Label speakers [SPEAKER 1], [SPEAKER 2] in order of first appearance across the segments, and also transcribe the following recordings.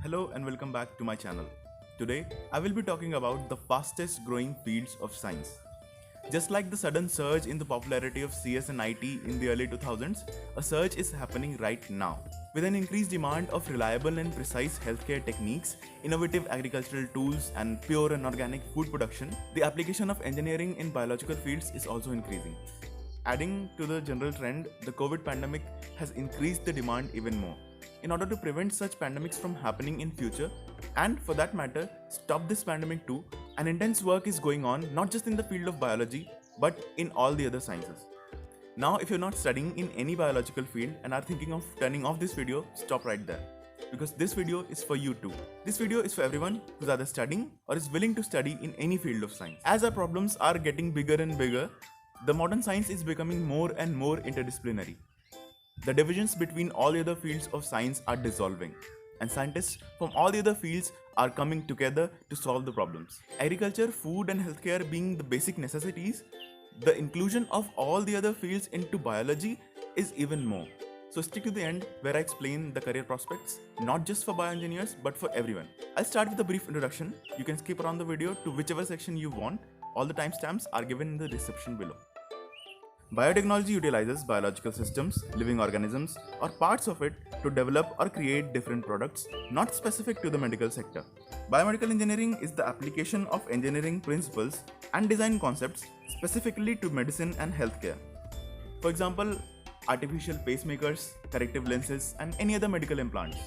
[SPEAKER 1] Hello and welcome back to my channel. Today, I will be talking about the fastest growing fields of science. Just like the sudden surge in the popularity of CS and IT in the early 2000s, a surge is happening right now. With an increased demand of reliable and precise healthcare techniques, innovative agricultural tools, and pure and organic food production, the application of engineering in biological fields is also increasing. Adding to the general trend, the COVID pandemic has increased the demand even more. In order to prevent such pandemics from happening in future, and for that matter, stop this pandemic too, an intense work is going on not just in the field of biology, but in all the other sciences. Now, if you're not studying in any biological field and are thinking of turning off this video, stop right there. Because this video is for you too. This video is for everyone who's either studying or is willing to study in any field of science. As our problems are getting bigger and bigger, the modern science is becoming more and more interdisciplinary. The divisions between all the other fields of science are dissolving, and scientists from all the other fields are coming together to solve the problems. Agriculture, food, and healthcare being the basic necessities, the inclusion of all the other fields into biology is even more. So stick to the end where I explain the career prospects, not just for bioengineers but for everyone. I'll start with a brief introduction. You can skip around the video to whichever section you want. All the timestamps are given in the description below. Biotechnology utilizes biological systems, living organisms, or parts of it to develop or create different products not specific to the medical sector. Biomedical engineering is the application of engineering principles and design concepts specifically to medicine and healthcare. For example, artificial pacemakers, corrective lenses, and any other medical implants.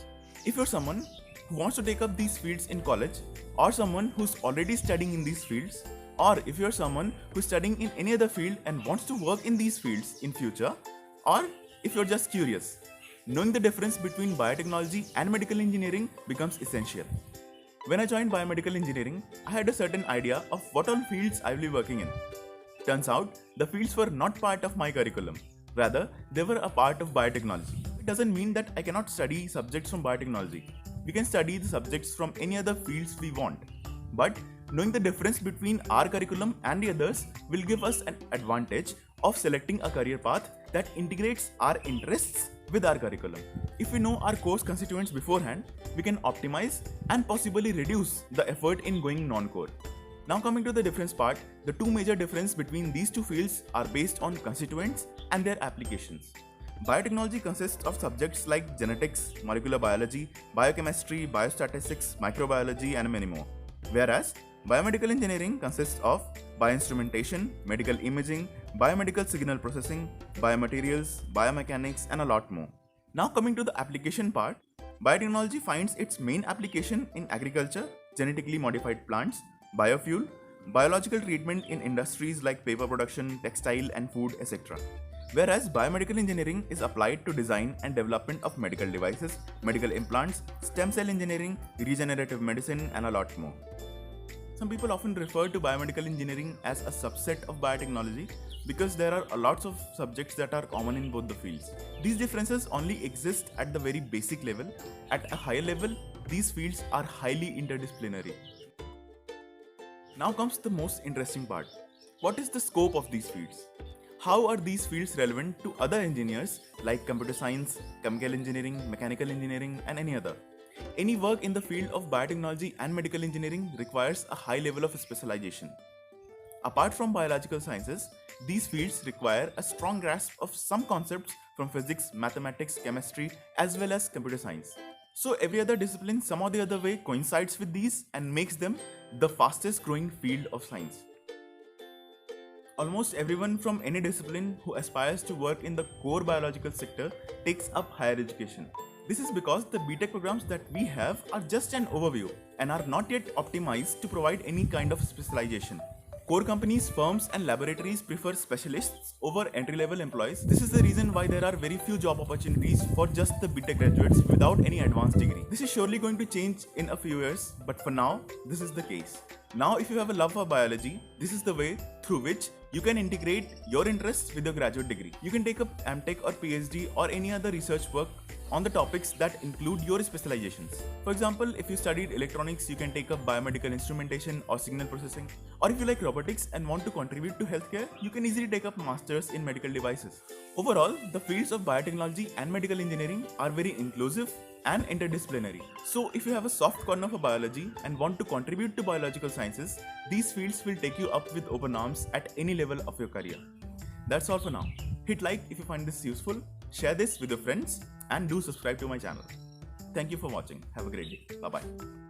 [SPEAKER 1] If you're someone who wants to take up these fields in college, or someone who's already studying in these fields, or if you're someone who's studying in any other field and wants to work in these fields in future, or if you're just curious, knowing the difference between biotechnology and medical engineering becomes essential. When I joined biomedical engineering, I had a certain idea of what all fields I will be working in. Turns out, the fields were not part of my curriculum. Rather, they were a part of biotechnology. It doesn't mean that I cannot study subjects from biotechnology. We can study the subjects from any other fields we want. But knowing the difference between our curriculum and the others will give us an advantage of selecting a career path that integrates our interests with our curriculum. If we know our course constituents beforehand, we can optimize and possibly reduce the effort in going non-core. Now coming to the difference part, the two major differences between these two fields are based on constituents and their applications. Biotechnology consists of subjects like genetics, molecular biology, biochemistry, biostatistics, microbiology, and many more. Whereas biomedical engineering consists of bioinstrumentation, medical imaging, biomedical signal processing, biomaterials, biomechanics, and a lot more. Now coming to the application part, biotechnology finds its main application in agriculture, genetically modified plants, biofuel, biological treatment in industries like paper production, textile and food, etc. Whereas biomedical engineering is applied to design and development of medical devices, medical implants, stem cell engineering, regenerative medicine, and a lot more. Some people often refer to biomedical engineering as a subset of biotechnology because there are lots of subjects that are common in both the fields. These differences only exist at the very basic level. At a higher level, these fields are highly interdisciplinary. Now comes the most interesting part. What is the scope of these fields? How are these fields relevant to other engineers like computer science, chemical engineering, mechanical engineering, and any other? Any work in the field of biotechnology and medical engineering requires a high level of specialization. Apart from biological sciences, these fields require a strong grasp of some concepts from physics, mathematics, chemistry, as well as computer science. So every other discipline some or the other way coincides with these and makes them the fastest growing field of science. Almost everyone from any discipline who aspires to work in the core biological sector takes up higher education. This is because the BTech programs that we have are just an overview and are not yet optimized to provide any kind of specialization. Core companies, firms, and laboratories prefer specialists over entry-level employees. This is the reason why there are very few job opportunities for just the BTech graduates without any advanced degree. This is surely going to change in a few years, but for now, this is the case. Now, if you have a love for biology, this is the way through which you can integrate your interests with your graduate degree. You can take up MTech or PhD or any other research work on the topics that include your specializations. For example, if you studied electronics, you can take up biomedical instrumentation or signal processing. Or if you like robotics and want to contribute to healthcare, you can easily take up masters in medical devices. Overall, the fields of biotechnology and medical engineering are very inclusive and interdisciplinary. So, if you have a soft corner for biology and want to contribute to biological sciences, these fields will take you up with open arms at any level of your career. That's all for now. Hit like if you find this useful, share this with your friends, and do subscribe to my channel. Thank you for watching. Have a great day. Bye bye.